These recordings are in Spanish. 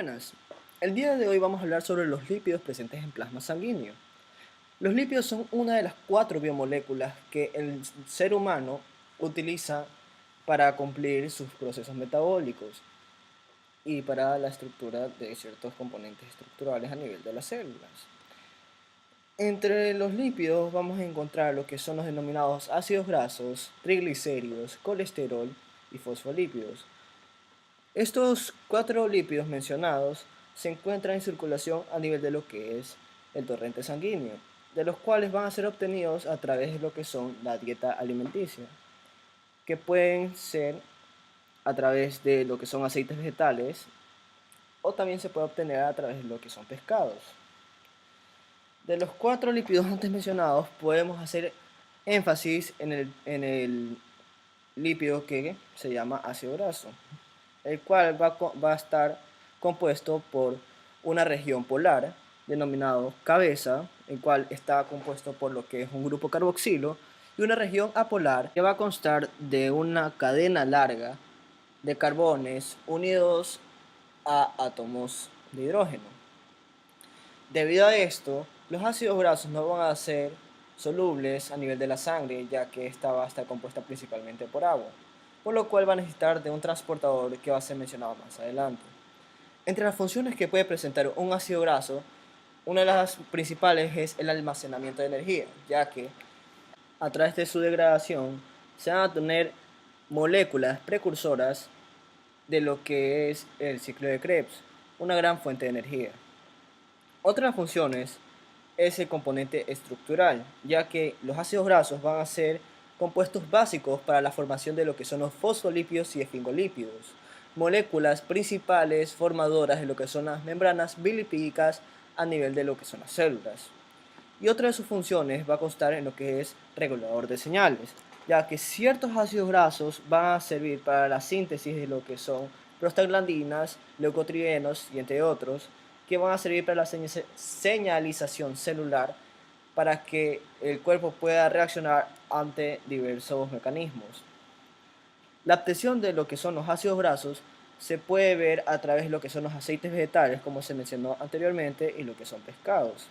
buenas. El día de hoy vamos a hablar sobre los lípidos presentes en plasma sanguíneo. Los lípidos son una de las 4 biomoléculas que el ser humano utiliza para cumplir sus procesos metabólicos y para la estructura de ciertos componentes estructurales a nivel de las células. Entre los lípidos vamos a encontrar lo que son los denominados ácidos grasos, triglicéridos, colesterol y fosfolípidos. Estos 4 lípidos mencionados se encuentran en circulación a nivel de lo que es el torrente sanguíneo, de los cuales van a ser obtenidos a través de lo que son la dieta alimenticia, que pueden ser a través de lo que son aceites vegetales o también se puede obtener a través de lo que son pescados. De los 4 lípidos antes mencionados podemos hacer énfasis en el lípido que se llama ácido graso, el cual va a estar compuesto por una región polar denominado cabeza, el cual está compuesto por lo que es un grupo carboxilo, y una región apolar que va a constar de una cadena larga de carbones unidos a átomos de hidrógeno. Debido a esto, los ácidos grasos no van a ser solubles a nivel de la sangre, ya que esta va a estar compuesta principalmente por agua, por lo cual va a necesitar de un transportador que va a ser mencionado más adelante. Entre las funciones que puede presentar un ácido graso, una de las principales es el almacenamiento de energía, ya que a través de su degradación se van a tener moléculas precursoras de lo que es el ciclo de Krebs, una gran fuente de energía. Otra de las funciones es el componente estructural, ya que los ácidos grasos van a ser compuestos básicos para la formación de lo que son los fosfolípidos y esfingolípidos, moléculas principales formadoras de lo que son las membranas bilipídicas a nivel de lo que son las células. Y otra de sus funciones va a constar en lo que es regulador de señales, ya que ciertos ácidos grasos van a servir para la síntesis de lo que son prostaglandinas, leucotrienos y entre otros, que van a servir para la señalización celular para que el cuerpo pueda reaccionar ante diversos mecanismos. La obtención de lo que son los ácidos grasos se puede ver a través de lo que son los aceites vegetales, como se mencionó anteriormente, y lo que son pescados.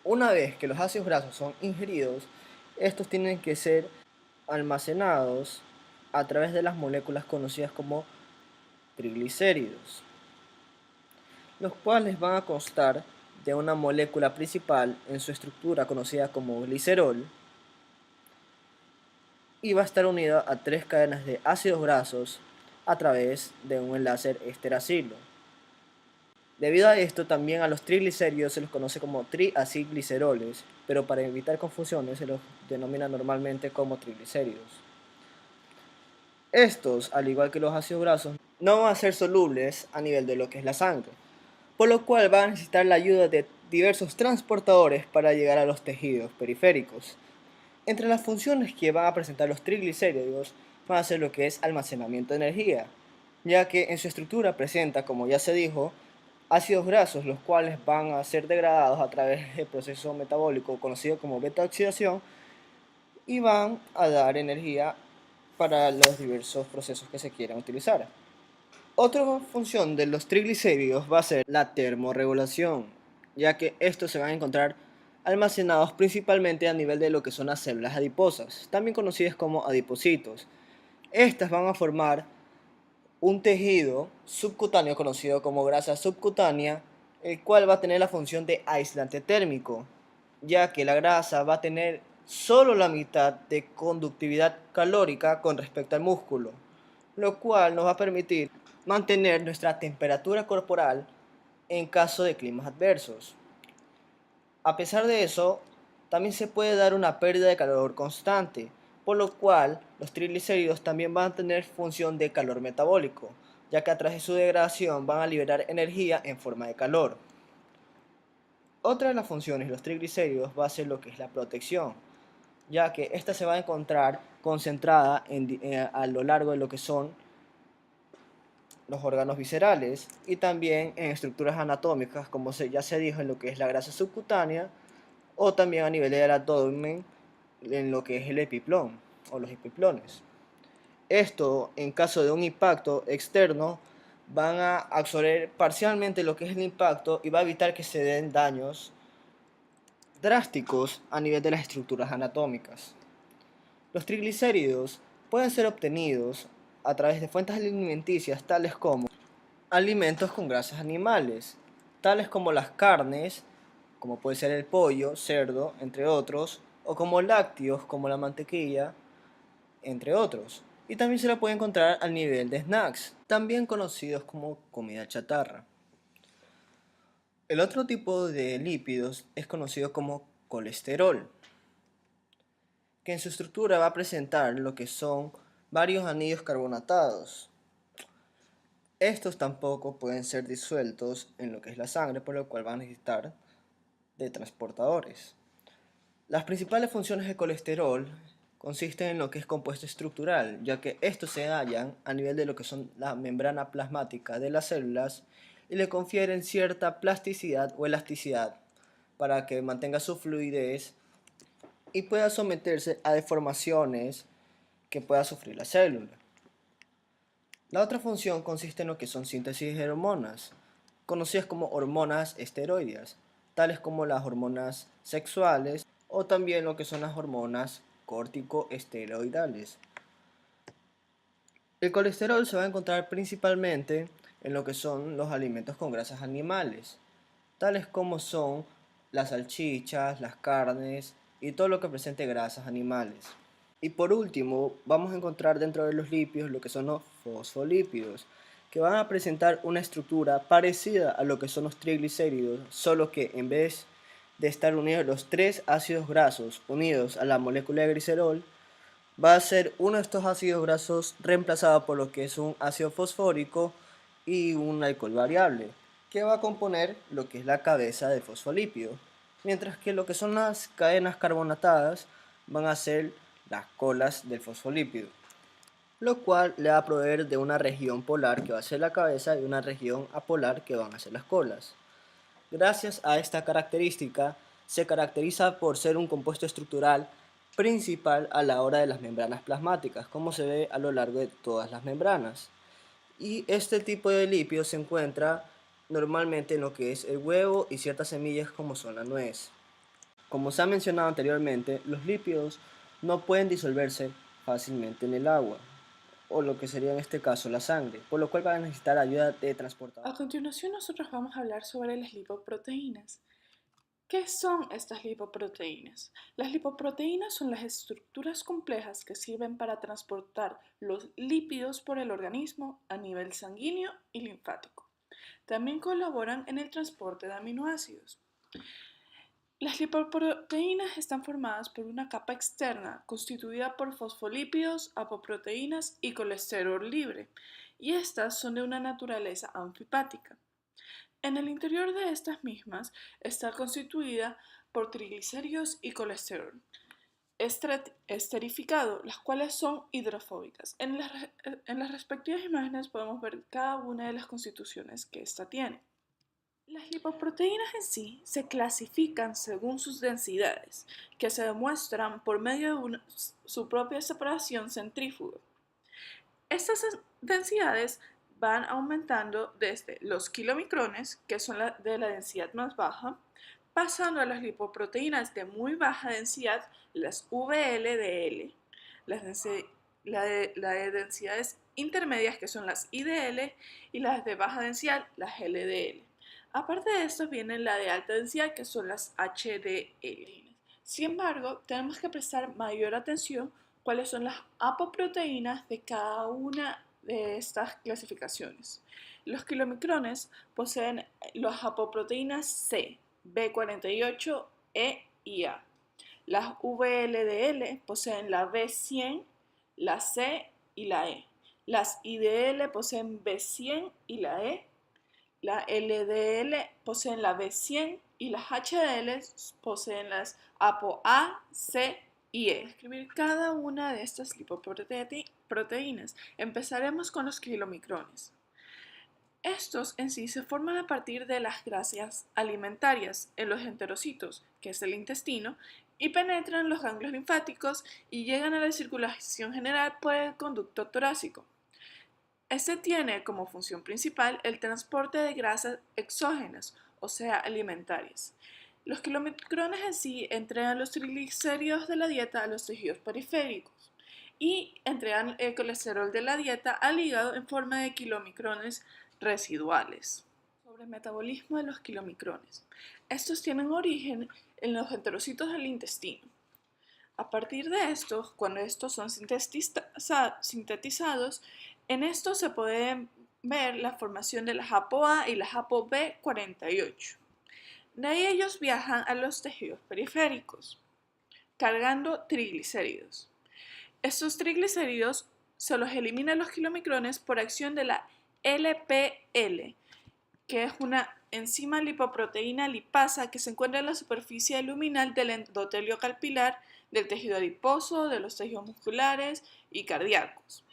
Una vez que los ácidos grasos son ingeridos, estos tienen que ser almacenados a través de las moléculas conocidas como triglicéridos, los cuales van a constar de una molécula principal en su estructura conocida como glicerol y va a estar unida a 3 cadenas de ácidos grasos a través de un enlace esteracilo. Debido a esto, también a los triglicéridos se los conoce como triacilgliceroles, pero para evitar confusiones se los denomina normalmente como triglicéridos. Estos, al igual que los ácidos grasos, no van a ser solubles a nivel de lo que es la sangre, por lo cual van a necesitar la ayuda de diversos transportadores para llegar a los tejidos periféricos. Entre las funciones que van a presentar los triglicéridos van a ser lo que es almacenamiento de energía, ya que en su estructura presenta, como ya se dijo, ácidos grasos, los cuales van a ser degradados a través del proceso metabólico conocido como beta-oxidación y van a dar energía para los diversos procesos que se quieran utilizar. Otra función de los triglicéridos va a ser la termorregulación, ya que estos se van a encontrar almacenados principalmente a nivel de lo que son las células adiposas, también conocidas como adipocitos. Estas van a formar un tejido subcutáneo conocido como grasa subcutánea, el cual va a tener la función de aislante térmico, ya que la grasa va a tener solo la mitad de conductividad calórica con respecto al músculo, lo cual nos va a permitir mantener nuestra temperatura corporal en caso de climas adversos. A pesar de eso, también se puede dar una pérdida de calor constante, por lo cual los triglicéridos también van a tener función de calor metabólico, ya que a través de su degradación van a liberar energía en forma de calor. Otra de las funciones de los triglicéridos va a ser lo que es la protección, ya que esta se va a encontrar concentrada a lo largo de lo que son los órganos viscerales y también en estructuras anatómicas, como ya se dijo, en lo que es la grasa subcutánea o también a nivel del abdomen en lo que es el epiplón o los epiplones. Esto, en caso de un impacto externo, van a absorber parcialmente lo que es el impacto y va a evitar que se den daños drásticos a nivel de las estructuras anatómicas. Los triglicéridos pueden ser obtenidos a través de fuentes alimenticias tales como alimentos con grasas animales, tales como las carnes, como puede ser el pollo, cerdo, entre otros, o como lácteos, como la mantequilla, entre otros. Y también se la puede encontrar al nivel de snacks, también conocidos como comida chatarra. El otro tipo de lípidos es conocido como colesterol, que en su estructura va a presentar lo que son varios anillos carbonatados. Estos tampoco pueden ser disueltos en lo que es la sangre, por lo cual van a necesitar de transportadores. Las principales funciones del colesterol consisten en lo que es compuesto estructural, ya que estos se hallan a nivel de lo que son la membrana plasmática de las células y le confieren cierta plasticidad o elasticidad para que mantenga su fluidez y pueda someterse a deformaciones que pueda sufrir la célula. La otra función consiste en lo que son síntesis de hormonas, conocidas como hormonas esteroideas, tales como las hormonas sexuales o también lo que son las hormonas corticoesteroidales. El colesterol se va a encontrar principalmente en lo que son los alimentos con grasas animales, tales como son las salchichas, las carnes y todo lo que presente grasas animales. Y por último, vamos a encontrar dentro de los lípidos lo que son los fosfolípidos, que van a presentar una estructura parecida a lo que son los triglicéridos, solo que en vez de estar unidos los tres ácidos grasos unidos a la molécula de glicerol, va a ser uno de estos ácidos grasos reemplazado por lo que es un ácido fosfórico y un alcohol variable, que va a componer lo que es la cabeza del fosfolípido, mientras que lo que son las cadenas carbonatadas van a ser las colas del fosfolípido, lo cual le va a proveer de una región polar que va a ser la cabeza y una región apolar que van a ser las colas. Gracias a esta característica, se caracteriza por ser un compuesto estructural principal a la hora de las membranas plasmáticas, como se ve a lo largo de todas las membranas. Y este tipo de lípido se encuentra normalmente en lo que es el huevo y ciertas semillas como son la nuez. Como se ha mencionado anteriormente, los lípidos no pueden disolverse fácilmente en el agua, o lo que sería en este caso la sangre, por lo cual van a necesitar ayuda de A transportadores. continuación, nosotros vamos a hablar sobre las lipoproteínas. ¿Qué son estas lipoproteínas? Las lipoproteínas son las estructuras complejas que sirven para transportar los lípidos por el organismo a nivel sanguíneo y linfático. También colaboran en el transporte de aminoácidos. Las lipoproteínas están formadas por una capa externa constituida por fosfolípidos, apoproteínas y colesterol libre, y estas son de una naturaleza anfipática. En el interior de estas mismas está constituida por triglicéridos y colesterol esterificado, las cuales son hidrofóbicas. En las respectivas imágenes podemos ver cada una de las constituciones que ésta tiene. Las lipoproteínas en sí se clasifican según sus densidades, que se demuestran por medio de su propia separación centrífuga. Estas densidades van aumentando desde los kilomicrones, que son de la densidad más baja, pasando a las lipoproteínas de muy baja densidad, las VLDL, la de densidades intermedias, que son las IDL, y las de baja densidad, las LDL. Aparte de esto viene la de alta densidad, que son las HDL. Sin embargo, tenemos que prestar mayor atención cuáles son las apoproteínas de cada una de estas clasificaciones. Los kilomicrones poseen las apoproteínas C, B48, E y A. Las VLDL poseen la B100, la C y la E. Las IDL poseen B100 y la E. La LDL poseen la B100 y las HDL poseen las ApoA, C y E. Escribir cada una de estas lipoproteínas. Empezaremos con los kilomicrones. Estos en sí se forman a partir de las grasas alimentarias en los enterocitos, que es el intestino, y penetran los ganglios linfáticos y llegan a la circulación general por el conducto torácico. Este tiene como función principal el transporte de grasas exógenas, o sea, alimentarias. Los kilomicrones en sí entregan los triglicéridos de la dieta a los tejidos periféricos y entregan el colesterol de la dieta al hígado en forma de kilomicrones residuales. Sobre el metabolismo de los kilomicrones. Estos tienen origen en los enterocitos del intestino. A partir de estos, cuando estos son sintetizados, en estos se puede ver la formación de la ApoA y la ApoB48. De ahí ellos viajan a los tejidos periféricos, cargando triglicéridos. Estos triglicéridos se los eliminan los kilomicrones por acción de la LPL, que es una enzima lipoproteína lipasa que se encuentra en la superficie luminal del endotelio capilar, del tejido adiposo, de los tejidos musculares y cardíacos.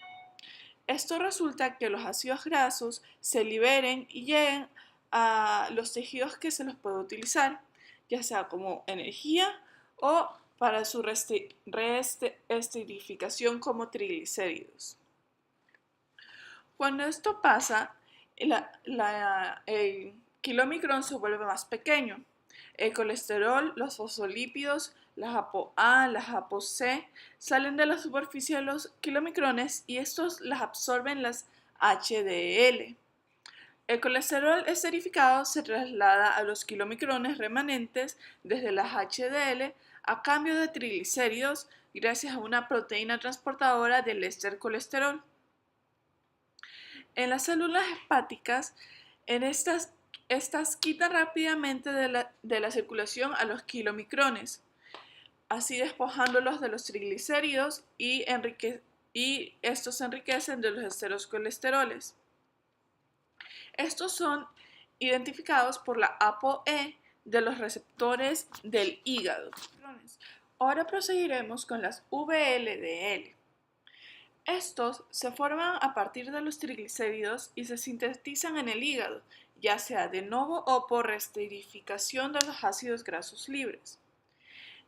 Esto resulta que los ácidos grasos se liberen y lleguen a los tejidos que se los puede utilizar, ya sea como energía o para su reesterificación como triglicéridos. Cuando esto pasa, el kilomicrón se vuelve más pequeño. El colesterol, los fosfolípidos, las ApoA, las ApoC salen de la superficie de los kilomicrones y estos las absorben las HDL. El colesterol esterificado se traslada a los kilomicrones remanentes desde las HDL a cambio de triglicéridos gracias a una proteína transportadora del estercolesterol. En las células hepáticas, estas quitan rápidamente de la circulación a los kilomicrones, así despojándolos de los triglicéridos y estos se enriquecen de los estercolesteroles. Estos son identificados por la ApoE de los receptores del hígado. Ahora proseguiremos con las VLDL. Estos se forman a partir de los triglicéridos y se sintetizan en el hígado, ya sea de novo o por reesterificación de los ácidos grasos libres.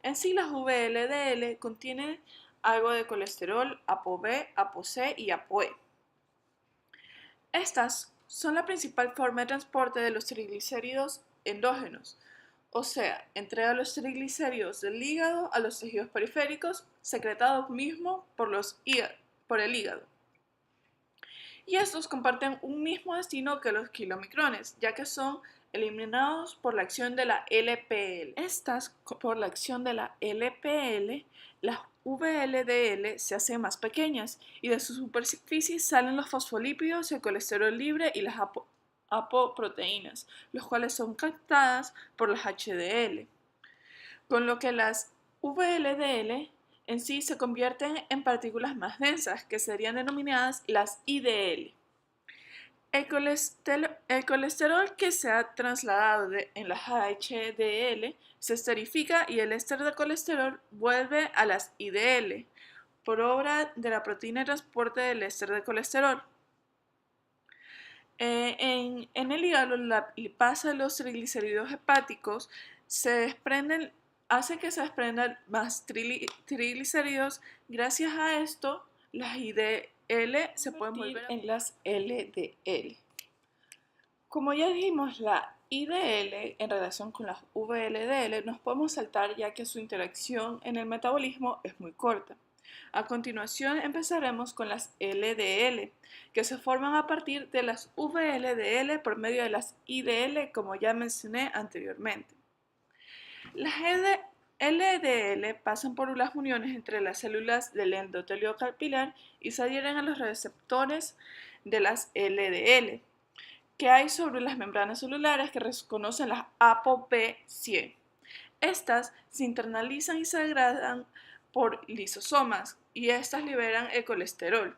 En sí, las VLDL contienen algo de colesterol, ApoB, ApoC y ApoE. Estas son la principal forma de transporte de los triglicéridos endógenos, o sea, entrega los triglicéridos del hígado a los tejidos periféricos, secretados mismo por el hígado. Y estos comparten un mismo destino que los kilomicrones, ya que son eliminados por la acción de la LPL. Por la acción de la LPL, las VLDL se hacen más pequeñas y de su superficie salen los fosfolípidos, el colesterol libre y las apoproteínas, los cuales son captadas por las HDL. Con lo que las VLDL en sí se convierten en partículas más densas, que serían denominadas las IDL. El colesterol que se ha trasladado en las HDL se esterifica y el éster de colesterol vuelve a las IDL por obra de la proteína de transporte del éster de colesterol. En el hígado, la lipasa de los triglicéridos hepáticos hace que se desprendan más triglicéridos. Gracias a esto, las IDL se pueden volver en las LDL. Como ya dijimos, la IDL en relación con las VLDL nos podemos saltar ya que su interacción en el metabolismo es muy corta. A continuación empezaremos con las LDL, que se forman a partir de las VLDL por medio de las IDL, como ya mencioné anteriormente. Las LDL pasan por las uniones entre las células del endotelio capilar y se adhieren a los receptores de las LDL que hay sobre las membranas celulares que reconocen las ApoB100. Estas se internalizan y se degradan por lisosomas y estas liberan el colesterol.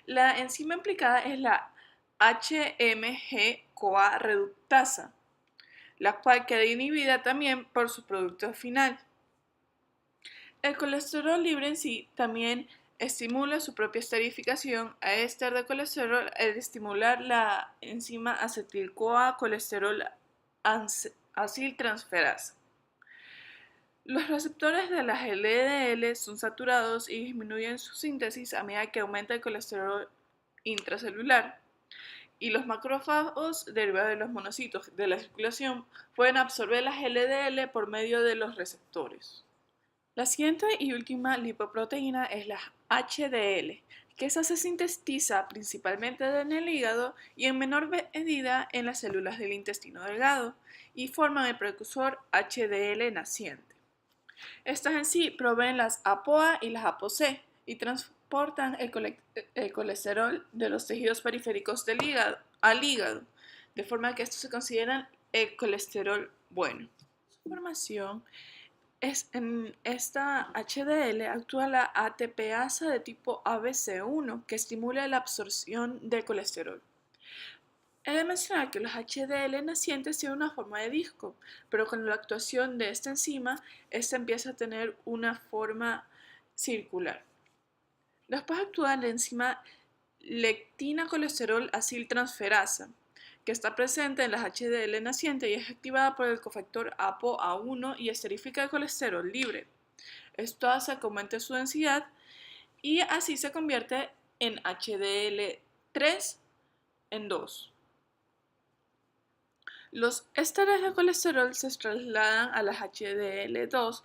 La enzima implicada es la HMG-CoA reductasa, la cual queda inhibida también por su producto final. El colesterol libre en sí también estimula su propia esterificación a éster de colesterol al estimular la enzima acetil-CoA colesterol aciltransferasa. Los receptores de las LDL son saturados y disminuyen su síntesis a medida que aumenta el colesterol intracelular. Y los macrófagos, derivados de los monocitos de la circulación, pueden absorber las LDL por medio de los receptores. La siguiente y última lipoproteína es la HDL, que esa se sintetiza principalmente en el hígado y en menor medida en las células del intestino delgado y forman el precursor HDL naciente. Estas en sí proveen las ApoA y las ApoC y transportan el colesterol de los tejidos periféricos del hígado al hígado, de forma que estos se consideran el colesterol bueno. Su formación en esta HDL actúa la ATPasa de tipo ABC1 que estimula la absorción del colesterol. He de mencionar que los HDL nacientes tienen una forma de disco, pero con la actuación de esta enzima, esta empieza a tener una forma circular. Después actúa la enzima lectina colesterol aciltransferasa, que está presente en las HDL nacientes y es activada por el cofactor ApoA1 y esterifica el colesterol libre. Esto hace que aumente su densidad y así se convierte en HDL3 en 2. Los ésteres de colesterol se trasladan a las HDL2,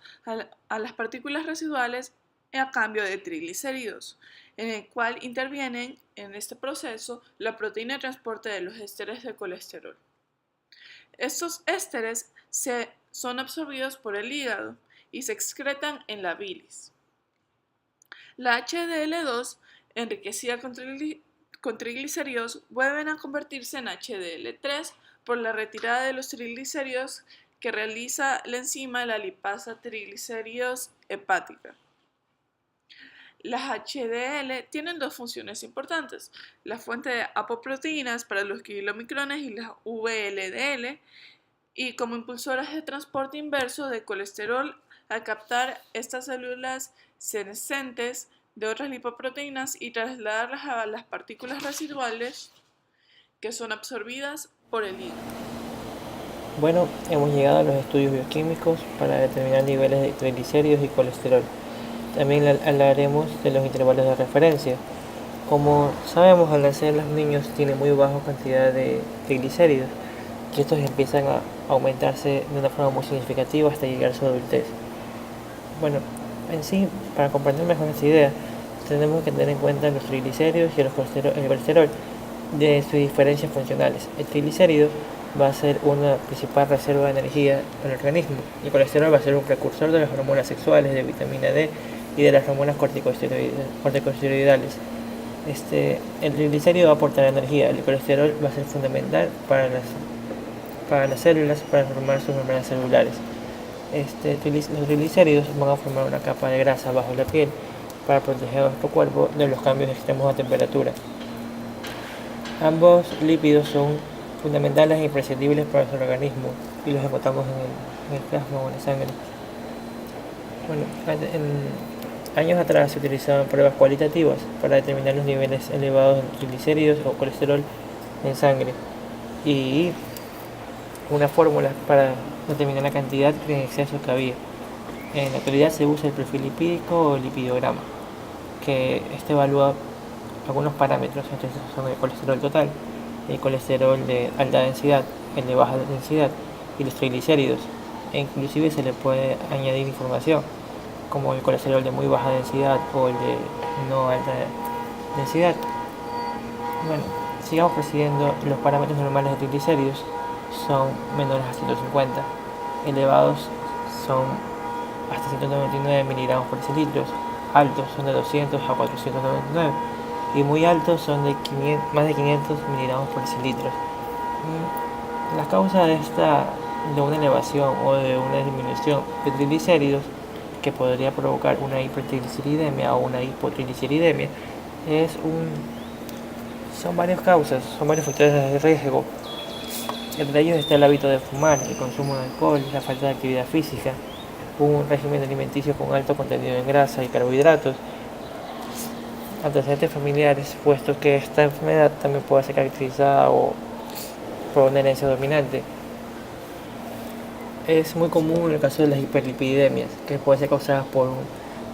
a las partículas residuales a cambio de triglicéridos, en el cual intervienen en este proceso la proteína de transporte de los ésteres de colesterol. Estos ésteres son absorbidos por el hígado y se excretan en la bilis. La HDL2, enriquecida con triglicéridos, vuelven a convertirse en HDL3 por la retirada de los triglicéridos que realiza la enzima la lipasa triglicéridos hepática. Las HDL tienen dos funciones importantes: la fuente de apoproteínas para los kilomicrones y las VLDL, y como impulsoras de transporte inverso de colesterol al captar estas células senescentes de otras lipoproteínas y trasladarlas a las partículas residuales que son absorbidas por el hígado. Bueno, hemos llegado a los estudios bioquímicos para determinar niveles de triglicéridos y colesterol. También hablaremos de los intervalos de referencia. Como sabemos, al nacer los niños tienen muy baja cantidad de triglicéridos y estos empiezan a aumentarse de una forma muy significativa hasta llegar a su adultez. Bueno, en sí, para comprender mejor esta idea, tenemos que tener en cuenta los triglicéridos y el colesterol de sus diferencias funcionales. El triglicérido va a ser una principal reserva de energía en el organismo. El colesterol va a ser un precursor de las hormonas sexuales, de vitamina D y de las hormonas corticosteroidales. El triglicérido va a aportar energía. El colesterol va a ser fundamental para las células, para formar sus membranas celulares. Los triglicéridos van a formar una capa de grasa bajo la piel para proteger a nuestro cuerpo de los cambios extremos de temperatura. Ambos lípidos son fundamentales e imprescindibles para nuestro organismo y los encontramos en el plasma o en la sangre. Bueno, años atrás se utilizaban pruebas cualitativas para determinar los niveles elevados de triglicéridos o colesterol en sangre y una fórmula para determinar la cantidad de exceso que había. En la actualidad se usa el perfil lipídico o el lipidograma, que evalúa algunos parámetros, entre estos son el colesterol total, el colesterol de alta densidad, el de baja densidad y los triglicéridos, e inclusive se le puede añadir información como el colesterol de muy baja densidad o el de no alta densidad. Bueno, sigamos procediendo. Los parámetros normales de triglicéridos son menores a 150, elevados son hasta 199 miligramos por decilitro, altos son de 200 a 499 y muy altos son de más de 500 miligramos por decilitro. Las causas de una elevación o de una disminución de triglicéridos que podría provocar una hipertrigliceridemia o una hipotrigliceridemia son varias causas, son varios factores de riesgo. Entre ellos está el hábito de fumar, el consumo de alcohol, la falta de actividad física, un régimen alimenticio con alto contenido en grasa y carbohidratos, antecedentes familiares, puesto que esta enfermedad también puede ser caracterizada por una herencia dominante. Es muy común en el caso de las hiperlipidemias, que puede ser causada por un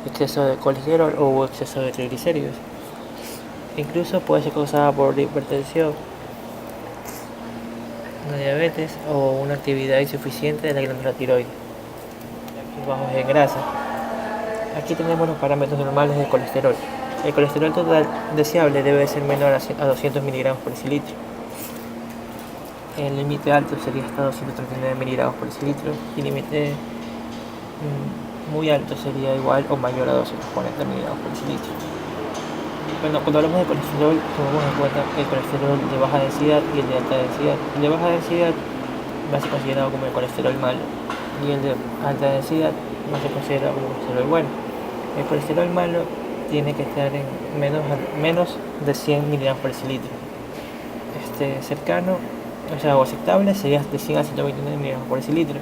exceso de colesterol o exceso de triglicéridos. Incluso puede ser causada por hipertensión, una diabetes o una actividad insuficiente de la glándula tiroides. Aquí bajos en grasa. Aquí tenemos los parámetros normales del colesterol. El colesterol total deseable debe ser menor a 200 miligramos por decilitro. El límite alto sería hasta 239 miligramos por decilitro y el límite muy alto sería igual o mayor a 240 miligramos por decilitro. Bueno, cuando hablamos de colesterol, tomamos en cuenta el colesterol de baja densidad y el de alta densidad. El de baja densidad va a ser considerado como el colesterol malo y el de alta densidad va a ser considerado como el colesterol bueno. El colesterol malo tiene que estar en menos de 100 miligramos por decilitro. Cercano, o aceptable sería de 100 a 129 miligramos por decilitro.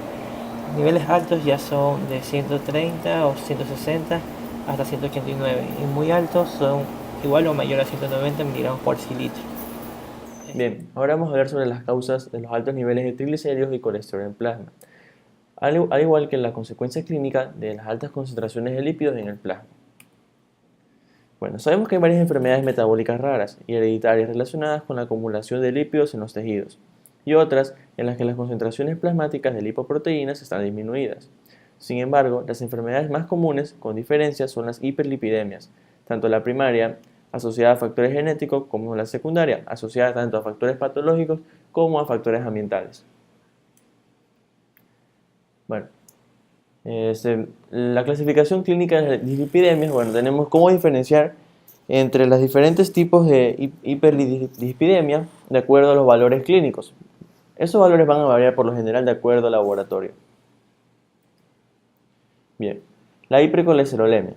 Niveles altos ya son de 130 o 160 hasta 189 y muy altos son igual o mayor a 190 miligramos por decilitro. Bien, ahora vamos a hablar sobre las causas de los altos niveles de triglicéridos y colesterol en plasma, al igual que la consecuencia clínica de las altas concentraciones de lípidos en el plasma. Bueno, sabemos que hay varias enfermedades metabólicas raras y hereditarias relacionadas con la acumulación de lípidos en los tejidos, y otras en las que las concentraciones plasmáticas de lipoproteínas están disminuidas. Sin embargo, las enfermedades más comunes, con diferencia, son las hiperlipidemias, tanto la primaria, asociada a factores genéticos, como la secundaria, asociada tanto a factores patológicos como a factores ambientales. Bueno, la clasificación clínica de las dislipidemias, tenemos cómo diferenciar entre los diferentes tipos de hiperdislipidemia de acuerdo a los valores clínicos. Esos valores van a variar por lo general de acuerdo al laboratorio. Bien, la hipercolesterolemia.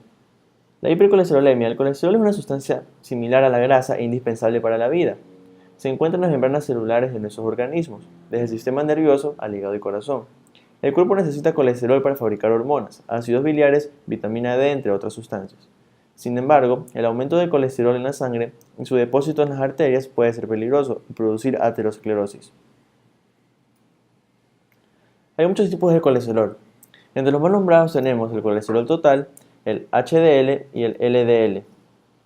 La hipercolesterolemia, el colesterol es una sustancia similar a la grasa e indispensable para la vida. Se encuentra en las membranas celulares de nuestros organismos, desde el sistema nervioso al hígado y corazón. El cuerpo necesita colesterol para fabricar hormonas, ácidos biliares, vitamina D, entre otras sustancias. Sin embargo, el aumento del colesterol en la sangre y su depósito en las arterias puede ser peligroso y producir aterosclerosis. Hay muchos tipos de colesterol. Entre los más nombrados tenemos el colesterol total, el HDL y el LDL,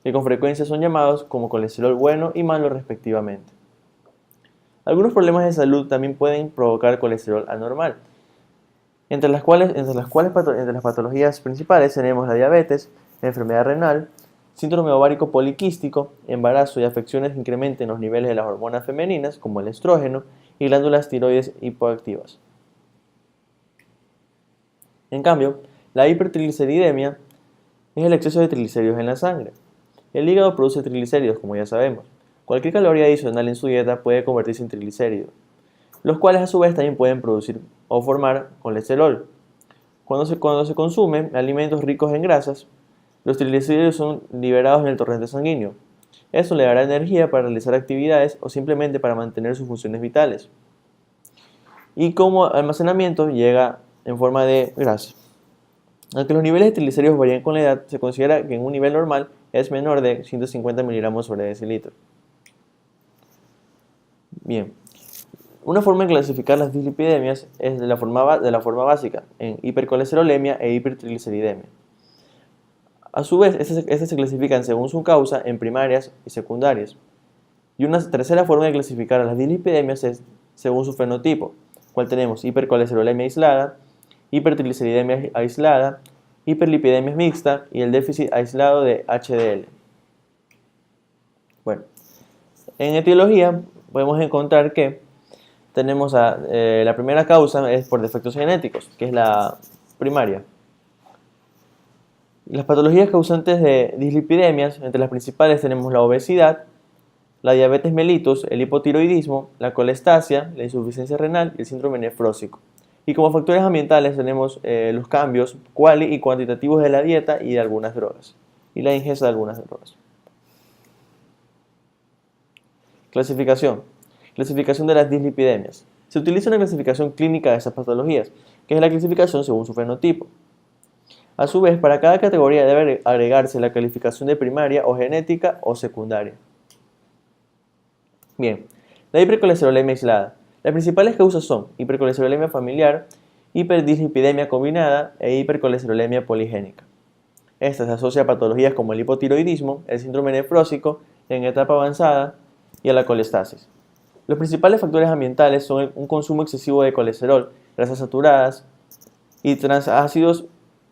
que con frecuencia son llamados como colesterol bueno y malo respectivamente. Algunos problemas de salud también pueden provocar colesterol anormal, entre las patologías principales tenemos la diabetes, la enfermedad renal, síndrome ovárico poliquístico, embarazo y afecciones que incrementen los niveles de las hormonas femeninas como el estrógeno y glándulas tiroides hipoactivas. En cambio, la hipertrigliceridemia es el exceso de triglicéridos en la sangre. El hígado produce triglicéridos, como ya sabemos. Cualquier caloría adicional en su dieta puede convertirse en triglicéridos, los cuales a su vez también pueden producir o formar colesterol. Cuando se consumen alimentos ricos en grasas, los triglicéridos son liberados en el torrente sanguíneo. Eso le dará energía para realizar actividades o simplemente para mantener sus funciones vitales. Y como almacenamiento llega en forma de grasa. Aunque los niveles de triglicéridos varían con la edad, se considera que en un nivel normal es menor de 150 miligramos sobre decilitro. Bien, una forma de clasificar las dislipidemias es de la forma básica, en hipercolesterolemia e hipertrigliceridemia. A su vez, estas se clasifican según su causa en primarias y secundarias. Y una tercera forma de clasificar a las dislipidemias es según su fenotipo, cual tenemos hipercolesterolemia aislada, hipertrigliceridemia aislada, hiperlipidemia mixta y el déficit aislado de HDL. Bueno, en etiología podemos encontrar que tenemos la primera causa es por defectos genéticos, que es la primaria. Las patologías causantes de dislipidemias, entre las principales tenemos la obesidad, la diabetes mellitus, el hipotiroidismo, la colestasia, la insuficiencia renal y el síndrome nefrósico. Y como factores ambientales tenemos los cambios cuali y cuantitativos de la dieta y de algunas drogas, y la ingesta de algunas drogas. Clasificación de las dislipidemias. Se utiliza una clasificación clínica de estas patologías, que es la clasificación según su fenotipo. A su vez, para cada categoría debe agregarse la calificación de primaria o genética o secundaria. Bien, la hipercolesterolemia aislada. Las principales causas son hipercolesterolemia familiar, hiperdislipidemia combinada e hipercolesterolemia poligénica. Esta se asocia a patologías como el hipotiroidismo, el síndrome nefrósico, en etapa avanzada y a la colestasis. Los principales factores ambientales son un consumo excesivo de colesterol, grasas saturadas y transácidos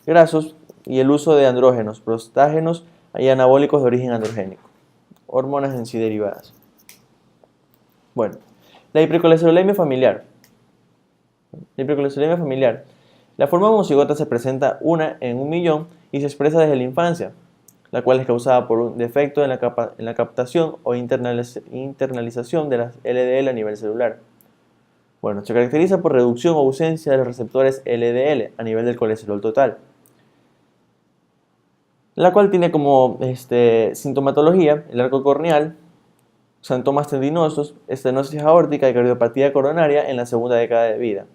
grasos y el uso de andrógenos, prostágenos y anabólicos de origen androgénico, hormonas en sí derivadas. Bueno, la hipercolesterolemia familiar. La hipercolesterolemia familiar. La forma homocigota se presenta una en 1.000.000 y se expresa desde la infancia, la cual es causada por un defecto en la captación o internalización de las LDL a nivel celular. Bueno, se caracteriza por reducción o ausencia de los receptores LDL a nivel del colesterol total, la cual tiene como sintomatología el arco corneal, xantomas tendinosos, estenosis aórtica y cardiopatía coronaria en la segunda década de vida.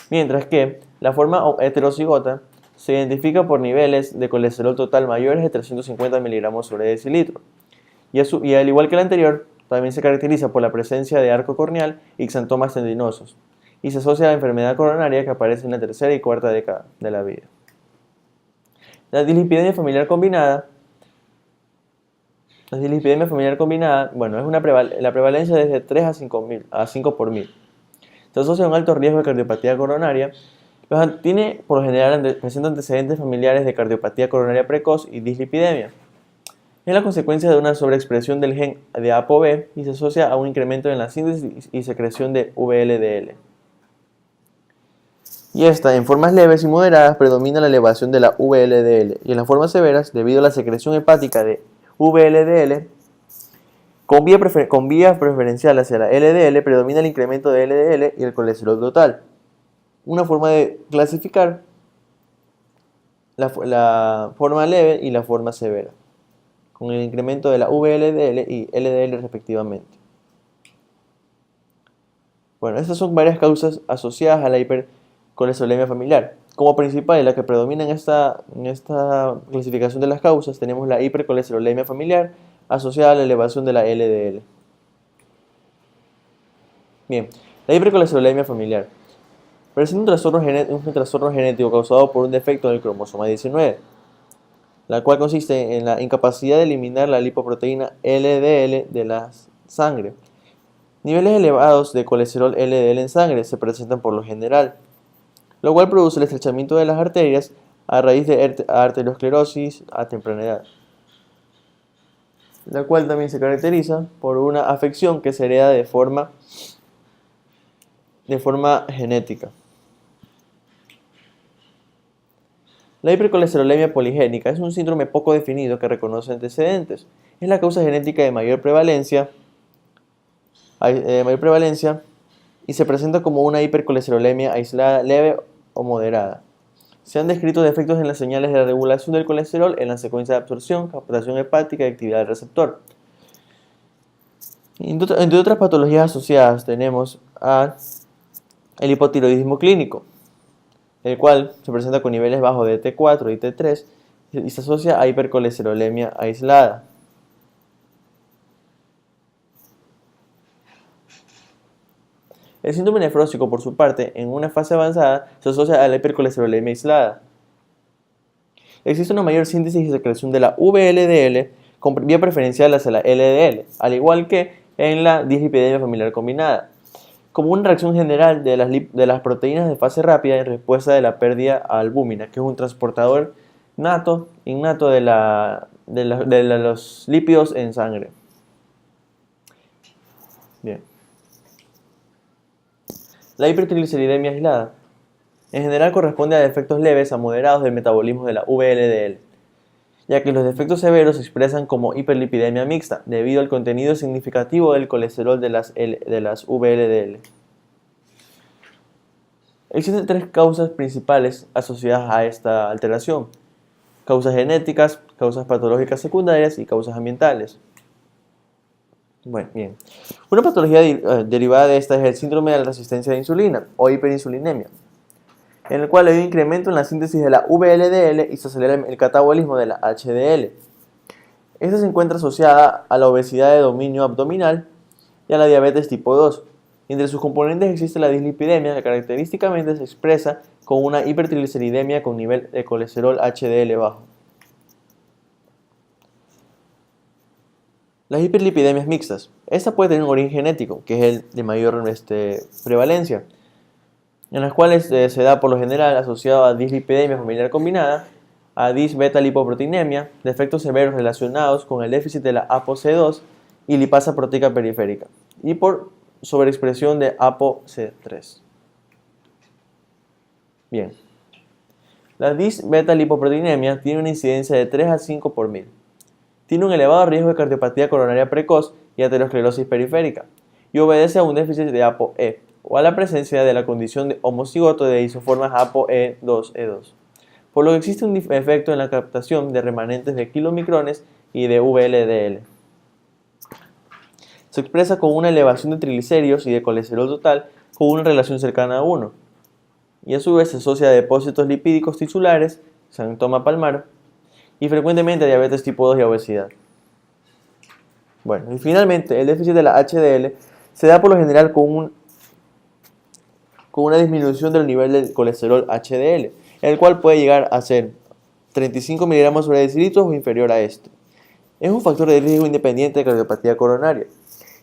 Mientras que la forma heterocigota se identifica por niveles de colesterol total mayores de 350 miligramos sobre decilitro. Y al igual que la anterior, también se caracteriza por la presencia de arco corneal y xantomas tendinosos, y se asocia a la enfermedad coronaria que aparece en la tercera y cuarta década de la vida. La dislipidemia familiar combinada. Bueno, es la prevalencia desde 3 a 5 por 1000. Se asocia a un alto riesgo de cardiopatía coronaria. Tiene por lo general presenta antecedentes familiares de cardiopatía coronaria precoz y dislipidemia. Es la consecuencia de una sobreexpresión del gen de ApoB y se asocia a un incremento en la síntesis y secreción de VLDL. Y en formas leves y moderadas predomina la elevación de la VLDL, y en las formas severas, debido a la secreción hepática de VLDL, con vía preferencial hacia la LDL, predomina el incremento de LDL y el colesterol total. Una forma de clasificar la forma leve y la forma severa, con el incremento de la VLDL y LDL respectivamente. Bueno, estas son varias causas asociadas a la hipercolesterolemia familiar. Como principal, la que predomina en esta clasificación de las causas, tenemos la hipercolesterolemia familiar asociada a la elevación de la LDL. Bien, la hipercolesterolemia familiar presenta un trastorno genético causado por un defecto en el cromosoma 19, la cual consiste en la incapacidad de eliminar la lipoproteína LDL de la sangre. Niveles elevados de colesterol LDL en sangre se presentan por lo general, lo cual produce el estrechamiento de las arterias a raíz de arteriosclerosis a temprana edad, la cual también se caracteriza por una afección que se hereda de forma genética. La hipercolesterolemia poligénica es un síndrome poco definido que reconoce antecedentes. Es la causa genética de mayor prevalencia y se presenta como una hipercolesterolemia aislada, leve o moderada. Se han descrito defectos en las señales de la regulación del colesterol en la secuencia de absorción, captación hepática y actividad del receptor. Entre otras patologías asociadas tenemos el hipotiroidismo clínico, el cual se presenta con niveles bajos de T4 y T3 y se asocia a hipercolesterolemia aislada. El síndrome nefrótico, por su parte, en una fase avanzada, se asocia a la hipercolesterolemia aislada. Existe una mayor síntesis y secreción de la VLDL con vía preferencial hacia la LDL, al igual que en la dislipidemia familiar combinada, como una reacción general de las proteínas de fase rápida en respuesta de la pérdida a albúmina, que es un transportador innato de los lípidos en sangre. Bien. La hipertrigliceridemia aislada en general corresponde a defectos leves a moderados del metabolismo de la VLDL, ya que los defectos severos se expresan como hiperlipidemia mixta debido al contenido significativo del colesterol de las VLDL. Existen 3 causas principales asociadas a esta alteración: causas genéticas, causas patológicas secundarias y causas ambientales. Bueno, bien. Una patología derivada de esta es el síndrome de la resistencia a la insulina o hiperinsulinemia, en el cual hay un incremento en la síntesis de la VLDL y se acelera el catabolismo de la HDL. Esta se encuentra asociada a la obesidad de dominio abdominal y a la diabetes tipo 2. Entre sus componentes existe la dislipidemia, que característicamente se expresa con una hipertrigliceridemia con nivel de colesterol HDL bajo. Las hiperlipidemias mixtas. Esta puede tener un origen genético, que es el de mayor prevalencia, en las cuales se da por lo general asociado a dislipidemia familiar combinada, a dis-beta-lipoproteinemia, defectos severos relacionados con el déficit de la ApoC2 y lipasa proteica periférica, y por sobreexpresión de ApoC3. Bien, la dis-beta-lipoproteinemia tiene una incidencia de 3 a 5 por 1000. Tiene un elevado riesgo de cardiopatía coronaria precoz y aterosclerosis periférica, y obedece a un déficit de ApoE o a la presencia de la condición de homocigoto de isoformas ApoE2E2, por lo que existe un efecto en la captación de remanentes de kilomicrones y de VLDL. Se expresa con una elevación de triglicéridos y de colesterol total con una relación cercana a 1, y a su vez se asocia a depósitos lipídicos tisulares, xanteoma palmar, y frecuentemente a diabetes tipo 2 y a obesidad. Bueno, y finalmente el déficit de la HDL se da por lo general con una disminución del nivel del colesterol HDL, el cual puede llegar a ser 35 mg sobre decilitros o inferior a esto. Es un factor de riesgo independiente de cardiopatía coronaria,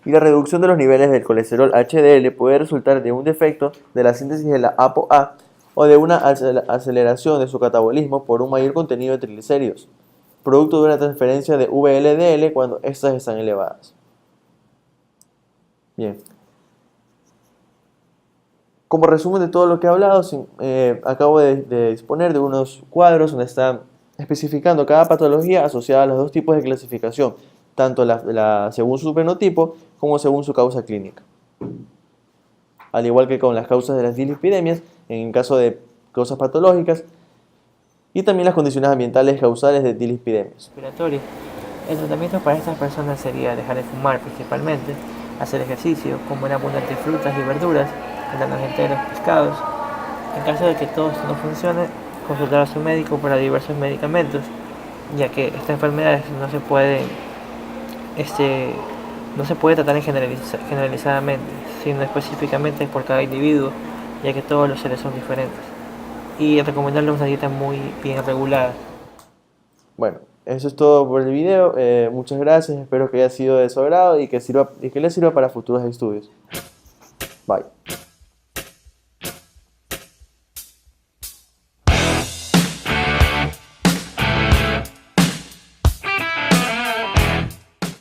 y la reducción de los niveles del colesterol HDL puede resultar de un defecto de la síntesis de la ApoA o de una aceleración de su catabolismo por un mayor contenido de triglicéridos, producto de una transferencia de VLDL cuando estas están elevadas. Bien. Como resumen de todo lo que he hablado, acabo de disponer de unos cuadros donde están especificando cada patología asociada a los dos tipos de clasificación, tanto según su fenotipo como según su causa clínica. Al igual que con las causas de las dislipidemias, en caso de causas patológicas, y también las condiciones ambientales causales de dislipidemias. Respiratorio. El tratamiento para estas personas sería dejar de fumar principalmente, hacer ejercicio, comer abundantes frutas y verduras, granos enteros, pescados. En caso de que todo esto no funcione, consultar a su médico para diversos medicamentos, ya que estas enfermedades no se pueden tratar generalizadamente, sino específicamente por cada individuo, ya que todos los seres son diferentes. Y recomendarle una dieta muy bien regulada. Bueno, eso es todo por el video. Muchas gracias, espero que haya sido de su agrado y que les sirva para futuros estudios. Bye.